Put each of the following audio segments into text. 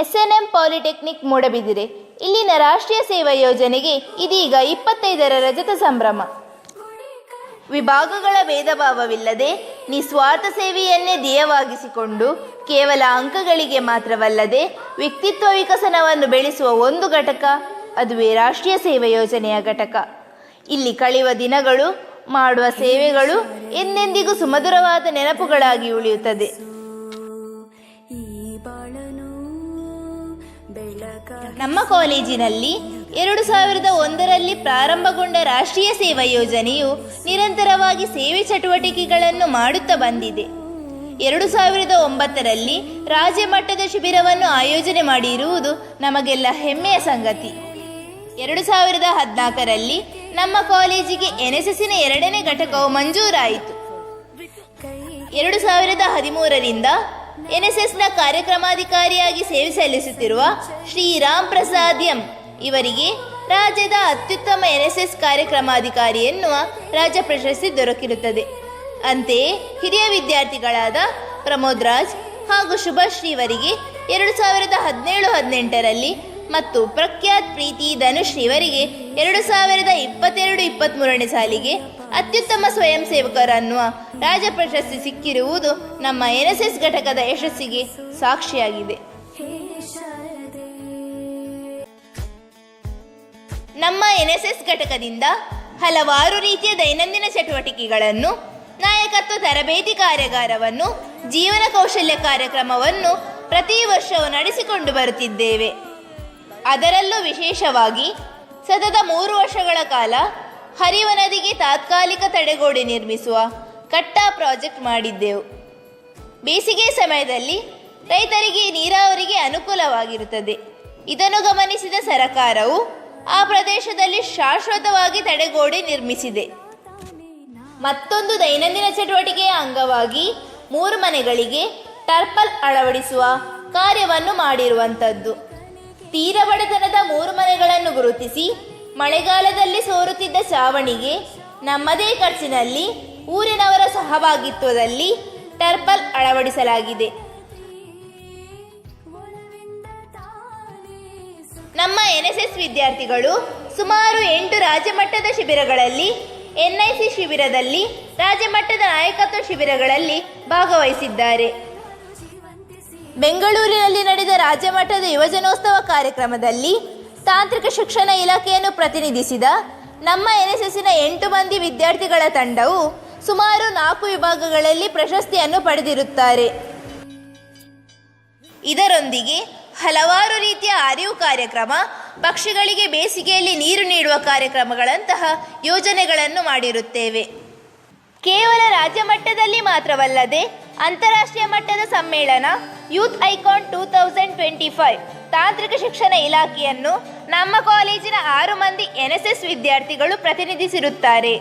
SNM polytechnic Moodbidri ಇಲ್ಲಿನ ರಾಷ್ಟ್ರೀಯ ಸೇವಾ ಯೋಜನೆಗೆ ಇದೀಗ 25ರ ರಜತ ಸಂಭ್ರಮ. ವಿಭಾಗಗಳ ಭೇದ ಭಾವವಿಲ್ಲದೆ ನಿಸ್ವಾರ್ಥ ಸೇವೆಯನ್ನೇ ಧ್ಯೇಯವಾಗಿಸಿಕೊಂಡು ಕೇವಲ ಅಂಕಗಳಿಗೆ ಮಾತ್ರವಲ್ಲದೆ ವ್ಯಕ್ತಿತ್ವ ವಿಕಸನವನ್ನು ಬೆಳೆಸುವ ಒಂದು ಘಟಕ, ಅದುವೇ ರಾಷ್ಟ್ರೀಯ ಸೇವಾ ಯೋಜನೆಯ ಘಟಕ. ಇಲ್ಲಿ ಕಳೆಯುವ ದಿನಗಳು, ಮಾಡುವ ಸೇವೆಗಳು ಎಂದೆಂದಿಗೂ ಸುಮಧುರವಾದ ನೆನಪುಗಳಾಗಿ ಉಳಿಯುತ್ತದೆ. ನಮ್ಮ ಕಾಲೇಜಿನಲ್ಲಿ 2001ರಲ್ಲಿ ಪ್ರಾರಂಭಗೊಂಡ ರಾಷ್ಟ್ರೀಯ ಸೇವಾ ಯೋಜನೆಯು ನಿರಂತರವಾಗಿ ಸೇವೆ ಚಟುವಟಿಕೆಗಳನ್ನು ಮಾಡುತ್ತಾ ಬಂದಿದೆ. 2009ರಲ್ಲಿ ರಾಜ್ಯ ಮಟ್ಟದ ಶಿಬಿರವನ್ನು ಆಯೋಜನೆ ಮಾಡಿರುವುದು ನಮಗೆಲ್ಲ ಹೆಮ್ಮೆಯ ಸಂಗತಿ. 2014ರಲ್ಲಿ ನಮ್ಮ ಕಾಲೇಜಿಗೆ NSSನ 2ನೇ ಘಟಕವು ಮಂಜೂರಾಯಿತು. 2013ರಿಂದ NSSನ ಕಾರ್ಯಕ್ರಮಾಧಿಕಾರಿಯಾಗಿ ಸೇವೆ ಸಲ್ಲಿಸುತ್ತಿರುವ ಶ್ರೀರಾಮ್ ಪ್ರಸಾದ್ ಎಂ ಇವರಿಗೆ ರಾಜ್ಯದ ಅತ್ಯುತ್ತಮ NSS ಕಾರ್ಯಕ್ರಮಾಧಿಕಾರಿ ಎನ್ನುವ ರಾಜ್ಯ ಪ್ರಶಸ್ತಿ ದೊರಕಿರುತ್ತದೆ. ಅಂತೆಯೇ ಹಿರಿಯ ವಿದ್ಯಾರ್ಥಿಗಳಾದ ಪ್ರಮೋದ್ ರಾಜ್ ಹಾಗೂ ಶುಭಶ್ರೀ ಇವರಿಗೆ 2017-18ರಲ್ಲಿ ಮತ್ತು ಪ್ರಖ್ಯಾತ್ ಪ್ರೀತಿ ಧನುಶ್ರೀ ಇವರಿಗೆ 2022-23ನೇ ಸಾಲಿಗೆ ಅತ್ಯುತ್ತಮ ಸ್ವಯಂ ಸೇವಕರು ಅನ್ನುವ ರಾಜ್ಯ ಪ್ರಶಸ್ತಿ ಸಿಕ್ಕಿರುವುದು ನಮ್ಮ NSS ಘಟಕದ ಯಶಸ್ಸಿಗೆ ಸಾಕ್ಷಿಯಾಗಿದೆ. ನಮ್ಮ NSS ಘಟಕದಿಂದ ಹಲವಾರು ರೀತಿಯ ದೈನಂದಿನ ಚಟುವಟಿಕೆಗಳನ್ನು, ನಾಯಕತ್ವ ತರಬೇತಿ ಕಾರ್ಯಾಗಾರವನ್ನು, ಜೀವನ ಕೌಶಲ್ಯ ಕಾರ್ಯಕ್ರಮವನ್ನು ಪ್ರತಿ ವರ್ಷವೂ ನಡೆಸಿಕೊಂಡು ಬರುತ್ತಿದ್ದೇವೆ. ಅದರಲ್ಲೂ ವಿಶೇಷವಾಗಿ ಸತತ 3 ವರ್ಷಗಳ ಕಾಲ ಹರಿವ ನದಿಗೆ ತಾತ್ಕಾಲಿಕ ತಡೆಗೋಡೆ ನಿರ್ಮಿಸುವ ಕಟ್ಟಾ ಪ್ರಾಜೆಕ್ಟ್ ಮಾಡಿದ್ದೆವು. ಬೇಸಿಗೆ ಸಮಯದಲ್ಲಿ ರೈತರಿಗೆ ನೀರಾವರಿಗೆ ಅನುಕೂಲವಾಗಿರುತ್ತದೆ. ಇದನ್ನು ಗಮನಿಸಿದ ಸರ್ಕಾರವು ಆ ಪ್ರದೇಶದಲ್ಲಿ ಶಾಶ್ವತವಾಗಿ ತಡೆಗೋಡೆ ನಿರ್ಮಿಸಿದೆ. ಮತ್ತೊಂದು ದೈನಂದಿನ ಚಟುವಟಿಕೆಯ ಅಂಗವಾಗಿ 3 ಮನೆಗಳಿಗೆ ಟರ್ಪಲ್ ಅಳವಡಿಸುವ ಕಾರ್ಯವನ್ನು ಮಾಡಿರುವಂಥದ್ದು. ತೀರ ಬಡತನದ 3 ಮನೆಗಳನ್ನು ಗುರುತಿಸಿ ಮಳೆಗಾಲದಲ್ಲಿ ಸೋರುತ್ತಿದ್ದ ಛಾವಣಿಗೆ ನಮ್ಮದೇ ಖರ್ಚಿನಲ್ಲಿ ಊರಿನವರ ಸಹಭಾಗಿತ್ವದಲ್ಲಿ ಟರ್ಪಲ್ ಅಳವಡಿಸಲಾಗಿದೆ. ನಮ್ಮ NSS ವಿದ್ಯಾರ್ಥಿಗಳು ಸುಮಾರು 8 ರಾಜ್ಯ ಮಟ್ಟದ ಶಿಬಿರಗಳಲ್ಲಿ, NIC ಶಿಬಿರದಲ್ಲಿ, ರಾಜ್ಯ ಮಟ್ಟದ ನಾಯಕತ್ವ ಶಿಬಿರಗಳಲ್ಲಿ ಭಾಗವಹಿಸಿದ್ದಾರೆ. ಬೆಂಗಳೂರಿನಲ್ಲಿ ನಡೆದ ರಾಜ್ಯ ಮಟ್ಟದ ಯುವಜನೋತ್ಸವ ಕಾರ್ಯಕ್ರಮದಲ್ಲಿ ತಾಂತ್ರಿಕ ಶಿಕ್ಷಣ ಇಲಾಖೆಯನ್ನು ಪ್ರತಿನಿಧಿಸಿದ ನಮ್ಮ NSSನ 8 ಮಂದಿ ವಿದ್ಯಾರ್ಥಿಗಳ ತಂಡವು ಸುಮಾರು 4 ವಿಭಾಗಗಳಲ್ಲಿ ಪ್ರಶಸ್ತಿಯನ್ನು ಪಡೆದಿರುತ್ತಾರೆ. ಇದರೊಂದಿಗೆ ಹಲವಾರು ರೀತಿಯ ಅರಿವು ಕಾರ್ಯಕ್ರಮ, ಪಕ್ಷಿಗಳಿಗೆ ಬೇಸಿಗೆಯಲ್ಲಿ ನೀರು ನೀಡುವ ಕಾರ್ಯಕ್ರಮಗಳಂತಹ ಯೋಜನೆಗಳನ್ನು ಮಾಡಿರುತ್ತೇವೆ. ಕೇವಲ ರಾಜ್ಯ ಮಟ್ಟದಲ್ಲಿ ಮಾತ್ರವಲ್ಲದೆ ಅಂತಾರಾಷ್ಟ್ರೀಯ ಮಟ್ಟದ ಸಮ್ಮೇಳನ ಯೂತ್ ಐಕಾನ್ 2025 ತಾಂತ್ರಿಕ ಶಿಕ್ಷಣ ಇಲಾಖೆಯನ್ನು ನಮ್ಮ ಕಾಲೇಜಿನ 6 ಮಂದಿ NSS ವಿದ್ಯಾರ್ಥಿಗಳು ಪ್ರತಿನಿಧಿಸಿರುತ್ತಾರೆ.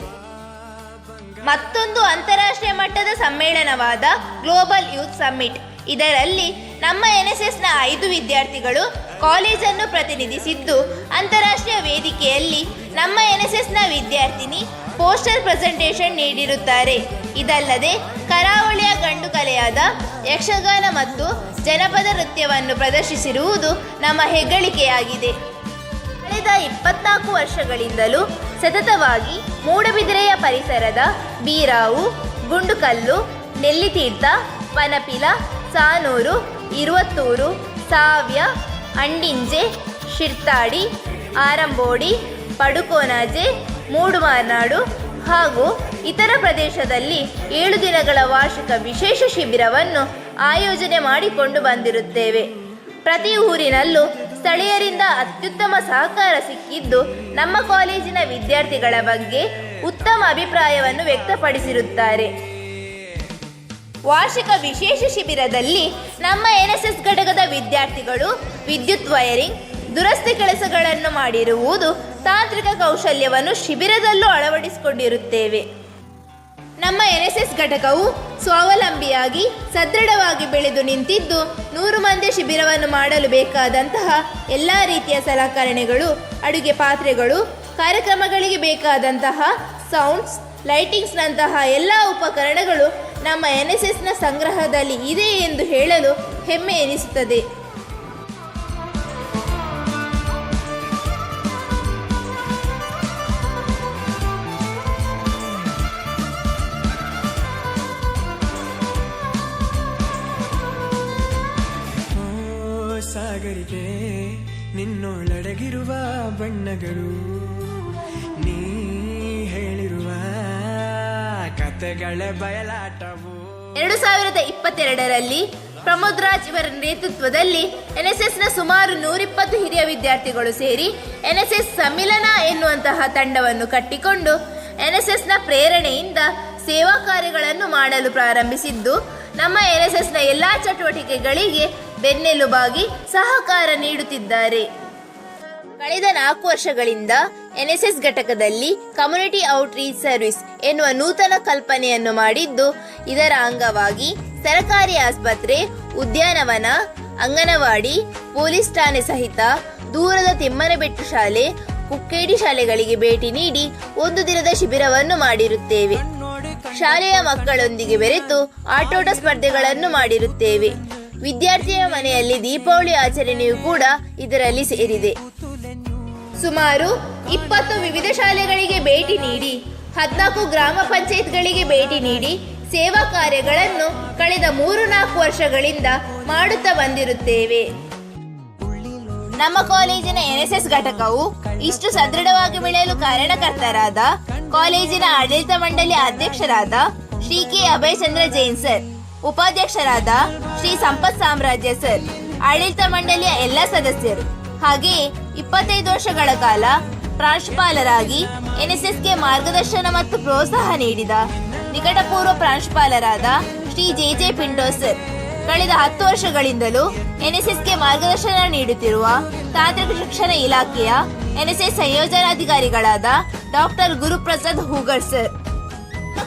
ಮತ್ತೊಂದು ಅಂತಾರಾಷ್ಟ್ರೀಯ ಮಟ್ಟದ ಸಮ್ಮೇಳನವಾದ ಗ್ಲೋಬಲ್ ಯೂತ್ ಸಮ್ಮಿಟ್, ಇದರಲ್ಲಿ ನಮ್ಮ NSSನ 5 ವಿದ್ಯಾರ್ಥಿಗಳು ಕಾಲೇಜನ್ನು ಪ್ರತಿನಿಧಿಸಿದ್ದು, ಅಂತಾರಾಷ್ಟ್ರೀಯ ವೇದಿಕೆಯಲ್ಲಿ ನಮ್ಮ NSSನ ವಿದ್ಯಾರ್ಥಿನಿ ಪೋಸ್ಟರ್ ಪ್ರೆಸೆಂಟೇಷನ್ ನೀಡಿರುತ್ತಾರೆ. ಇದಲ್ಲದೆ ಕರಾವಳಿಯ ಗಂಡು ಕಲೆಯಾದ ಯಕ್ಷಗಾನ ಮತ್ತು ಜನಪದ ನೃತ್ಯವನ್ನು ಪ್ರದರ್ಶಿಸಿರುವುದು ನಮ್ಮ ಹೆಗ್ಗಳಿಕೆಯಾಗಿದೆ. ಕಳೆದ 24 ವರ್ಷಗಳಿಂದಲೂ ಸತತವಾಗಿ ಮೂಡಬಿದಿರೆಯ ಪರಿಸರದ ಬೀರಾವು, ಗುಂಡುಕಲ್ಲು, ನೆಲ್ಲಿತೀರ್ಥ, ಪನಪಿಲ, ಸಾನೂರು, ಇರುವತ್ತೂರು, ಸಾವ್ಯ, ಅಂಡಿಂಜೆ, ಶಿರ್ತಾಡಿ, ಆರಂಬೋಡಿ, ಪಡುಕೋನಾಜೆ, ಮೂಡುಮಾರ್ನಾಡು ಹಾಗೂ ಇತರ ಪ್ರದೇಶದಲ್ಲಿ 7 ದಿನಗಳ ವಾರ್ಷಿಕ ವಿಶೇಷ ಶಿಬಿರವನ್ನು ಆಯೋಜನೆ ಮಾಡಿಕೊಂಡು ಬಂದಿರುತ್ತೇವೆ. ಪ್ರತಿ ಊರಿನಲ್ಲೂ ಸ್ಥಳೀಯರಿಂದ ಅತ್ಯುತ್ತಮ ಸಹಕಾರ ಸಿಕ್ಕಿದ್ದು ನಮ್ಮ ಕಾಲೇಜಿನ ವಿದ್ಯಾರ್ಥಿಗಳ ಬಗ್ಗೆ ಉತ್ತಮ ಅಭಿಪ್ರಾಯವನ್ನು ವ್ಯಕ್ತಪಡಿಸಿರುತ್ತಾರೆ. ವಾರ್ಷಿಕ ವಿಶೇಷ ಶಿಬಿರದಲ್ಲಿ ನಮ್ಮ NSS ಘಟಕದ ವಿದ್ಯಾರ್ಥಿಗಳು ವಿದ್ಯುತ್ ವೈರಿಂಗ್, ದುರಸ್ತಿ ಕೆಲಸಗಳನ್ನು ಮಾಡಿರುವುದು, ತಾಂತ್ರಿಕ ಕೌಶಲ್ಯವನ್ನು ಶಿಬಿರದಲ್ಲೂ ಅಳವಡಿಸಿಕೊಂಡಿರುತ್ತೇವೆ. ನಮ್ಮ NSS ಘಟಕವು ಸ್ವಾವಲಂಬಿಯಾಗಿ ಸದೃಢವಾಗಿ ಬೆಳೆದು ನಿಂತಿದ್ದು, 100 ಮಂದಿ ಶಿಬಿರವನ್ನು ಮಾಡಲು ಬೇಕಾದಂತಹ ಎಲ್ಲ ರೀತಿಯ ಸಲಕರಣೆಗಳು, ಅಡುಗೆ ಪಾತ್ರೆಗಳು, ಕಾರ್ಯಕ್ರಮಗಳಿಗೆ ಬೇಕಾದಂತಹ ಸೌಂಡ್ಸ್, ಲೈಟಿಂಗ್ಸ್ನಂತಹ ಎಲ್ಲ ಉಪಕರಣಗಳು ನಮ್ಮ NSSನ ಸಂಗ್ರಹದಲ್ಲಿ ಇದೆ ಎಂದು ಹೇಳಲು ಹೆಮ್ಮೆ ಎನಿಸುತ್ತದೆ. ಸಾಗರಿಗೆ ನಿನ್ನೊಳಡಗಿರುವ ಬಣ್ಣಗಳು, ನೀ ಹೇಳಿರುವ ಕತೆಗಳ ಬಯಲಾಟವು. 2022ರಲ್ಲಿ ಪ್ರಮೋದ್ ರಾಜ್ ಇವರ ನೇತೃತ್ವದಲ್ಲಿ ಎನ್ಎಸ್ಎಸ್ನ ಸುಮಾರು 120 ಹಿರಿಯ ವಿದ್ಯಾರ್ಥಿಗಳು ಸೇರಿ ಎನ್ಎಸ್ಎಸ್ ಸಮ್ಮಿಲನ ಎನ್ನುವಂತಹ ತಂಡವನ್ನು ಕಟ್ಟಿಕೊಂಡು ಎನ್ಎಸ್ಎಸ್ನ ಪ್ರೇರಣೆಯಿಂದ ಸೇವಾ ಕಾರ್ಯಗಳನ್ನು ಮಾಡಲು ಪ್ರಾರಂಭಿಸಿದ್ದು, ನಮ್ಮ ಎನ್ಎಸ್ಎಸ್ನ ಎಲ್ಲ ಚಟುವಟಿಕೆಗಳಿಗೆ ಬೆನ್ನೆಲುಬಾಗಿ ಸಹಕಾರ ನೀಡುತ್ತಿದ್ದಾರೆ. ಕಳೆದ 4 ವರ್ಷಗಳಿಂದ ಎನ್ಎಸ್ಎಸ್ ಘಟಕದಲ್ಲಿ ಕಮ್ಯುನಿಟಿ ಔಟ್ರೀಚ್ ಸರ್ವಿಸ್ ಎನ್ನುವ ನೂತನ ಕಲ್ಪನೆಯನ್ನು ಮಾಡಿದ್ದು, ಇದರ ಅಂಗವಾಗಿ ಸರ್ಕಾರಿ ಆಸ್ಪತ್ರೆ, ಉದ್ಯಾನವನ, ಅಂಗನವಾಡಿ, ಪೊಲೀಸ್ ಠಾಣೆ ಸಹಿತ ದೂರದ ತಿಮ್ಮನಬೆಟ್ಟು ಶಾಲೆ, ಕುಕ್ಕೇಡಿ ಶಾಲೆಗಳಿಗೆ ಭೇಟಿ ನೀಡಿ 1 ದಿನದ ಶಿಬಿರವನ್ನು ಮಾಡಿರುತ್ತೇವೆ. ಶಾಲೆಯ ಮಕ್ಕಳೊಂದಿಗೆ ಬೆರೆತು ಆಟೋಟ ಸ್ಪರ್ಧೆಗಳನ್ನು ಮಾಡಿರುತ್ತೇವೆ. ವಿದ್ಯಾರ್ಥಿಯ ಮನೆಯಲ್ಲಿ ದೀಪಾವಳಿ ಆಚರಣೆಯೂ ಕೂಡ ಇದರಲ್ಲಿ ಸೇರಿದೆ. ಸುಮಾರು 20 ವಿವಿಧ ಶಾಲೆಗಳಿಗೆ ಭೇಟಿ ನೀಡಿ 14 ಗ್ರಾಮ ಪಂಚಾಯತ್ಗಳಿಗೆ ಭೇಟಿ ನೀಡಿ ಸೇವಾ ಕಾರ್ಯಗಳನ್ನು ಕಳೆದ 3-4 ವರ್ಷಗಳಿಂದ ಮಾಡುತ್ತಾ ಬಂದಿರುತ್ತೇವೆ. ನಮ್ಮ ಕಾಲೇಜಿನ ಎನ್ಎಸ್ಎಸ್ ಘಟಕವು ಇಷ್ಟು ಸದೃಢವಾಗಿ ಬೆಳೆಯಲು ಕಾರಣಕರ್ತರಾದ ಕಾಲೇಜಿನ ಆಡಳಿತ ಮಂಡಳಿ ಅಧ್ಯಕ್ಷರಾದ ಶ್ರೀ ಕೆ ಅಭಯಚಂದ್ರ ಜೈನ್ ಸರ್, ಉಪಾಧ್ಯಕ್ಷರಾದ ಶ್ರೀ ಸಂಪತ್ ಸಾಮ್ರಾಜ್ಯ ಸರ್, ಆಡಳಿತ ಮಂಡಳಿಯ ಎಲ್ಲ ಸದಸ್ಯರು, ಹಾಗೆಯೇ 25 ವರ್ಷಗಳ ಕಾಲ ಪ್ರಾಂಶುಪಾಲರಾಗಿ ಎನ್ಎಸ್ಎಸ್ಗೆ ಮಾರ್ಗದರ್ಶನ ಮತ್ತು ಪ್ರೋತ್ಸಾಹ ನೀಡಿದ ನಿಕಟಪೂರ್ವ ಪ್ರಾಂಶುಪಾಲರಾದ ಶ್ರೀ ಜೆ ಪಿಂಟೋ ಸರ್, ಕಳೆದ 10 ವರ್ಷಗಳಿಂದಲೂ ಎನ್ಎಸ್ಎಸ್ಗೆ ಮಾರ್ಗದರ್ಶನ ನೀಡುತ್ತಿರುವ ತಾಂತ್ರಿಕ ಶಿಕ್ಷಣ ಇಲಾಖೆಯ ಎನ್ಎಸ್ಎಸ್ ಸಂಯೋಜನಾಧಿಕಾರಿಗಳಾದ ಡಾಕ್ಟರ್ ಗುರುಪ್ರಸಾದ್ ಹೂಗರ್ ಸರ್.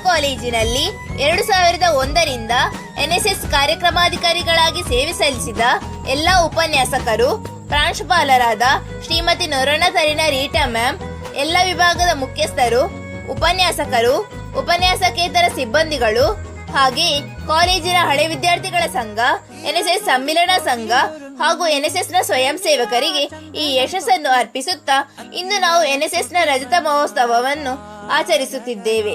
ಕಾಲೇಜಿನಲ್ಲಿ 2001ರಿಂದ ಎನ್ಎಸ್ಎಸ್ ಕಾರ್ಯಕ್ರಮಾಧಿಕಾರಿಗಳಾಗಿ ಸೇವೆ ಸಲ್ಲಿಸಿದ ಎಲ್ಲ ಉಪನ್ಯಾಸಕರು, ಪ್ರಾಂಶುಪಾಲರಾದ ಶ್ರೀಮತಿ ನೊರಣ ತರಿನ ರೀಟಾ ಮ್ಯಾಮ್, ಎಲ್ಲ ವಿಭಾಗದ ಮುಖ್ಯಸ್ಥರು, ಉಪನ್ಯಾಸಕರು, ಉಪನ್ಯಾಸಕೇತರ ಸಿಬ್ಬಂದಿಗಳು, ಹಾಗೆಯೇ ಕಾಲೇಜಿನ ಹಳೆ ವಿದ್ಯಾರ್ಥಿಗಳ ಸಂಘ, ಎನ್ಎಸ್ಎಸ್ ಸಮ್ಮಿಲನ ಸಂಘ ಹಾಗೂ ಎನ್ಎಸ್ಎಸ್ನ ಸ್ವಯಂ ಸೇವಕರಿಗೆ ಈ ಯಶಸ್ಸನ್ನು ಅರ್ಪಿಸುತ್ತಾ ಇಂದು ನಾವು ಎನ್ಎಸ್ಎಸ್ನ ರಜತ ಮಹೋತ್ಸವವನ್ನು ಆಚರಿಸುತ್ತಿದ್ದೇವೆ.